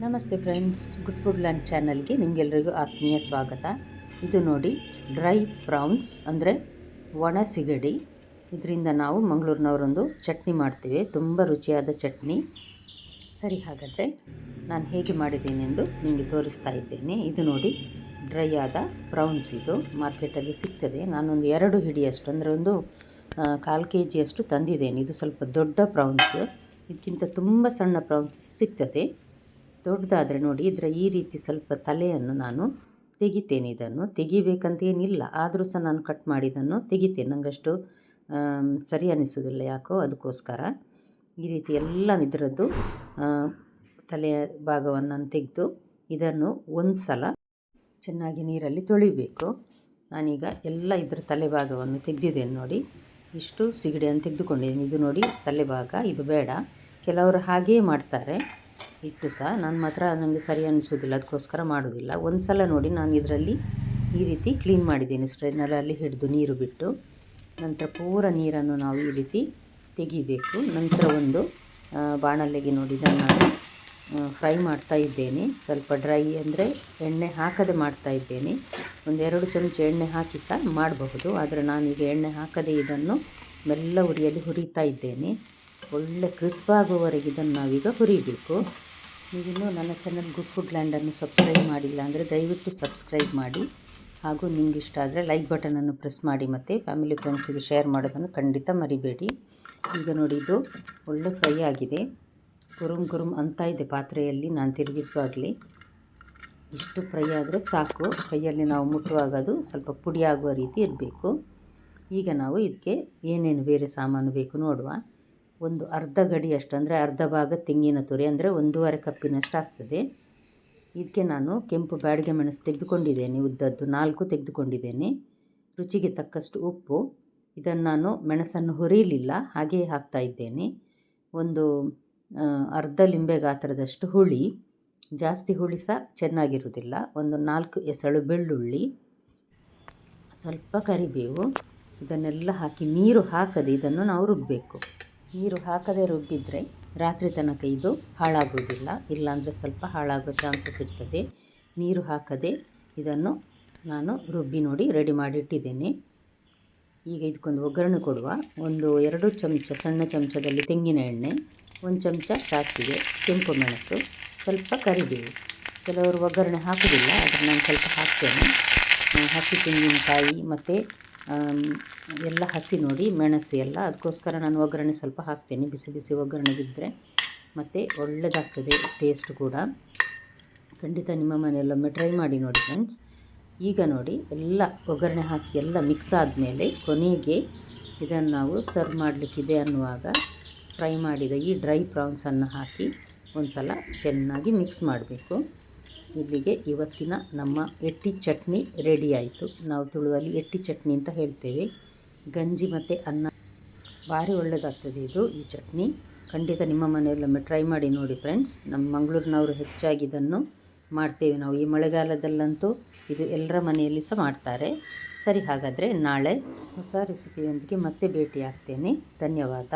ನಮಸ್ತೆ friends, good food land ಚಾನಲ್ಗೆ ನಿಮಗೆಲ್ಲರಿಗೂ ಆತ್ಮೀಯ ಸ್ವಾಗತ. ಇದು ನೋಡಿ, ಡ್ರೈ ಪ್ರಾನ್ಸ್ ಅಂದರೆ ಒಣ ಸಿಗಡಿ. ಇದರಿಂದ ನಾವು ಮಂಗಳೂರಿನವರೊಂದು ಚಟ್ನಿ ಮಾಡ್ತೀವಿ, ತುಂಬ ರುಚಿಯಾದ ಚಟ್ನಿ. ಸರಿ, ಹಾಗಾದರೆ ನಾನು ಹೇಗೆ ಮಾಡಿದ್ದೇನೆಂದು ನಿಮಗೆ ತೋರಿಸ್ತಾ ಇದ್ದೇನೆ. ಇದು ನೋಡಿ, ಡ್ರೈ ಆದ ಪ್ರಾನ್ಸ್. ಇದು ಮಾರ್ಕೆಟಲ್ಲಿ ಸಿಗ್ತದೆ. ನಾನೊಂದು 2 ಹಿಡಿಯಷ್ಟು ಅಂದರೆ ಒಂದು 1/4 kg ತಂದಿದ್ದೇನೆ. ಇದು ಸ್ವಲ್ಪ ದೊಡ್ಡ ಪ್ರಾನ್ಸ್, ಇದಕ್ಕಿಂತ ತುಂಬ ಸಣ್ಣ ಪ್ರಾನ್ಸ್ ಸಿಗ್ತದೆ. ದೊಡ್ಡದಾದರೆ ನೋಡಿ, ಇದರ ಈ ರೀತಿ ಸ್ವಲ್ಪ ತಲೆಯನ್ನು ನಾನು ತೆಗಿತೇನೆ. ಇದನ್ನು ತೆಗಿಬೇಕಂತೇನಿಲ್ಲ, ಆದರೂ ಸಹ ನಾನು ಕಟ್ ಮಾಡಿದ್ದನ್ನು ತೆಗಿತೇನೆ. ನನಗಷ್ಟು ಸರಿ ಅನ್ನಿಸೋದಿಲ್ಲ ಯಾಕೋ, ಅದಕ್ಕೋಸ್ಕರ ಈ ರೀತಿ ಎಲ್ಲ ಇದರದ್ದು ತಲೆಯ ಭಾಗವನ್ನು ತೆಗೆದು ಇದನ್ನು ಒಂದು ಸಲ ಚೆನ್ನಾಗಿ ನೀರಲ್ಲಿ ತೊಳಿಬೇಕು. ನಾನೀಗ ಎಲ್ಲ ಇದರ ತಲೆ ಭಾಗವನ್ನು ತೆಗೆದಿದ್ದೇನೆ. ನೋಡಿ, ಇಷ್ಟು ಸಿಗಡಿಯನ್ನು ತೆಗೆದುಕೊಂಡಿದ್ದೀನಿ. ಇದು ನೋಡಿ ತಲೆ ಭಾಗ, ಇದು ಬೇಡ. ಕೆಲವರು ಹಾಗೇ ಮಾಡ್ತಾರೆ ಇಟ್ಟು ಸಹ. ನಾನು ಮಾತ್ರ ನನಗೆ ಸರಿ ಅನ್ನಿಸೋದಿಲ್ಲ, ಅದಕ್ಕೋಸ್ಕರ ಮಾಡೋದಿಲ್ಲ. ಒಂದು ಸಲ ನೋಡಿ, ನಾನು ಇದರಲ್ಲಿ ಈ ರೀತಿ ಕ್ಲೀನ್ ಮಾಡಿದ್ದೀನಿ, ಸ್ಟ್ರೈನರಲ್ಲಿ ಹಿಡಿದು ನೀರು ಬಿಟ್ಟು. ನಂತರ ಪೂರ ನೀರನ್ನು ನಾವು ಈ ರೀತಿ ತೆಗಿಬೇಕು. ನಂತರ ಒಂದು ಬಾಣಲೆಗೆ ನೋಡಿ ಇದನ್ನು ನಾನು ಫ್ರೈ ಮಾಡ್ತಾ ಇದ್ದೇನೆ. ಸ್ವಲ್ಪ ಡ್ರೈ ಅಂದರೆ ಎಣ್ಣೆ ಹಾಕದೆ ಮಾಡ್ತಾ ಇದ್ದೇನೆ. 1-2 ಚಮಚ ಎಣ್ಣೆ ಹಾಕಿ ಸಹ ಮಾಡಬಹುದು, ಆದರೆ ನಾನೀಗ ಎಣ್ಣೆ ಹಾಕದೆ ಇದನ್ನು ಮೆಲ್ಲ ಉರಿಯಲ್ಲಿ ಹುರಿತಾ ಇದ್ದೇನೆ. ಒಳ್ಳೆ ಕ್ರಿಸ್ಪ್ ಆಗುವವರೆಗೆ ಇದನ್ನು ನಾವೀಗ ಹುರಿಬೇಕು. ನೀವಿನ್ನೂ ನನ್ನ ಚಾನಲ್ ಗುಡ್ ಫುಡ್ ಲ್ಯಾಂಡನ್ನು ಸಬ್ಸ್ಕ್ರೈಬ್ ಮಾಡಿಲ್ಲ ಅಂದರೆ ದಯವಿಟ್ಟು ಸಬ್ಸ್ಕ್ರೈಬ್ ಮಾಡಿ, ಹಾಗೂ ನಿಮ್ಗೆ ಇಷ್ಟ ಆದರೆ ಲೈಕ್ ಬಟನನ್ನು ಪ್ರೆಸ್ ಮಾಡಿ, ಮತ್ತು ಫ್ಯಾಮಿಲಿ ಫ್ರೆಂಡ್ಸಿಗೆ ಶೇರ್ ಮಾಡೋದನ್ನು ಖಂಡಿತ ಮರಿಬೇಡಿ. ಈಗ ನೋಡಿ, ಇದು ಒಳ್ಳೆ ಫ್ರೈ ಆಗಿದೆ. ಗುರುಮ್ ಗುರುಮ್ ಅಂತ ಇದೆ ಪಾತ್ರೆಯಲ್ಲಿ ನಾನು ತಿರುಗಿಸುವಾಗಲೇ. ಇಷ್ಟು ಫ್ರೈ ಆದರೆ ಸಾಕು. ಕೈಯಲ್ಲಿ ನಾವು ಮುಟ್ಟುವಾಗ ಅದು ಸ್ವಲ್ಪ ಪುಡಿ ಆಗುವ ರೀತಿ ಇರಬೇಕು. ಈಗ ನಾವು ಇದಕ್ಕೆ ಏನೇನು ಬೇರೆ ಸಾಮಾನು ಬೇಕು ನೋಡುವ. ಒಂದು ಅರ್ಧ ಗಡಿಯಷ್ಟು ಅಂದರೆ ಅರ್ಧ ಭಾಗ ತೆಂಗಿನ ತುರಿ ಅಂದರೆ 1.5 ಕಪ್ಪಿನಷ್ಟು ಆಗ್ತದೆ. ಇದಕ್ಕೆ ನಾನು ಕೆಂಪು ಬ್ಯಾಡಗೆ ಮೆಣಸು ತೆಗೆದುಕೊಂಡಿದ್ದೇನೆ, ಉದ್ದದ್ದು 4 ತೆಗೆದುಕೊಂಡಿದ್ದೇನೆ. ರುಚಿಗೆ ತಕ್ಕಷ್ಟು ಉಪ್ಪು. ಇದನ್ನು ನಾನು ಮೆಣಸನ್ನು ಹುರಿಯಲಿಲ್ಲ, ಹಾಗೆಯೇ ಹಾಕ್ತಾ ಇದ್ದೇನೆ. ಒಂದು ಅರ್ಧ ಲಿಂಬೆ ಗಾತ್ರದಷ್ಟು ಹುಳಿ, ಜಾಸ್ತಿ ಹುಳಿ ಸಹ ಚೆನ್ನಾಗಿರುವುದಿಲ್ಲ. ಒಂದು 4 ಎಸಳು ಬೆಳ್ಳುಳ್ಳಿ, ಸ್ವಲ್ಪ ಕರಿಬೇವು. ಇದನ್ನೆಲ್ಲ ಹಾಕಿ ನೀರು ಹಾಕದೆ ಇದನ್ನು ನಾವು ರುಬ್ಬಬೇಕು. ನೀರು ಹಾಕದೆ ರುಬ್ಬಿದರೆ ರಾತ್ರಿ ತನಕ ಇದು ಹಾಳಾಗುವುದಿಲ್ಲ, ಇಲ್ಲಾಂದರೆ ಸ್ವಲ್ಪ ಹಾಳಾಗೋ ಚಾನ್ಸಸ್ ಇರ್ತದೆ. ನೀರು ಹಾಕದೆ ಇದನ್ನು ನಾನು ರುಬ್ಬಿ ನೋಡಿ ರೆಡಿ ಮಾಡಿ ಇಟ್ಟಿದ್ದೇನೆ. ಈಗ ಇದಕ್ಕೊಂದು ಒಗ್ಗರಣೆ ಕೊಡುವ. 2 ಚಮಚ ಸಣ್ಣ ಚಮಚದಲ್ಲಿ ತೆಂಗಿನ ಎಣ್ಣೆ, 1 ಚಮಚ ಸಾಸಿವೆ, ಕೆಂಪು ಮೆಣಸು, ಸ್ವಲ್ಪ ಕರಿಬೇವು. ಕೆಲವರು ಒಗ್ಗರಣೆ ಹಾಕೋದಿಲ್ಲ, ಆದರೆ ನಾನು ಸ್ವಲ್ಪ ಹಾಕ್ತೇನೆ. ಹಸಿ ತೆಂಗಿನಕಾಯಿ ಮತ್ತು ಎಲ್ಲ ಹಸಿ ನೋಡಿ, ಮೆಣಸು ಎಲ್ಲ, ಅದಕ್ಕೋಸ್ಕರ ನಾನು ಒಗ್ಗರಣೆ ಸ್ವಲ್ಪ ಹಾಕ್ತೇನೆ. ಬಿಸಿ ಬಿಸಿ ಒಗ್ಗರಣೆ ಬಿದ್ದರೆ ಮತ್ತು ಒಳ್ಳೆಯದಾಗ್ತದೆ, ಟೇಸ್ಟ್ ಕೂಡ. ಖಂಡಿತ ನಿಮ್ಮ ಮನೆಯಲ್ಲೊಮ್ಮೆ ಟ್ರೈ ಮಾಡಿ ನೋಡಿ ಫ್ರೆಂಡ್ಸ್. ಈಗ ನೋಡಿ, ಎಲ್ಲ ಒಗ್ಗರಣೆ ಹಾಕಿ ಎಲ್ಲ ಮಿಕ್ಸ್ ಆದಮೇಲೆ ಕೊನೆಗೆ ಇದನ್ನು ನಾವು ಸರ್ವ್ ಮಾಡಲಿಕ್ಕಿದೆ ಅನ್ನುವಾಗ ಫ್ರೈ ಮಾಡಿದ ಈ ಡ್ರೈ ಪ್ರಾನ್ಸನ್ನು ಹಾಕಿ ಒಂದು ಸಲ ಚೆನ್ನಾಗಿ ಮಿಕ್ಸ್ ಮಾಡಬೇಕು. ಇಲ್ಲಿಗೆ ಇವತ್ತಿನ ನಮ್ಮ ಎಟ್ಟಿ ಚಟ್ನಿ ರೆಡಿ ಆಯಿತು. ನಾವು ತುಳುವಲ್ಲಿ ಎಟ್ಟಿ ಚಟ್ನಿ ಅಂತ ಹೇಳ್ತೇವೆ. ಗಂಜಿ ಮತ್ತು ಅನ್ನ ಭಾರಿ ಒಳ್ಳೆಯದಾಗ್ತದೆ ಈ ಚಟ್ನಿ. ಖಂಡಿತ ನಿಮ್ಮ ಮನೆಯಲ್ಲೊಮ್ಮೆ ಟ್ರೈ ಮಾಡಿ ನೋಡಿ ಫ್ರೆಂಡ್ಸ್. ನಮ್ಮ ಮಂಗಳೂರಿನವರು ಹೆಚ್ಚಾಗಿ ಇದನ್ನು ಮಾಡ್ತೇವೆ ನಾವು. ಈ ಮಳೆಗಾಲದಲ್ಲಂತೂ ಇದು ಎಲ್ಲರ ಮನೆಯಲ್ಲಿ ಸಹ ಮಾಡ್ತಾರೆ. ಸರಿ, ಹಾಗಾದರೆ ನಾಳೆ ಹೊಸ ರೆಸಿಪಿಯೊಂದಿಗೆ ಮತ್ತೆ ಭೇಟಿ ಆಗ್ತೇನೆ. ಧನ್ಯವಾದ.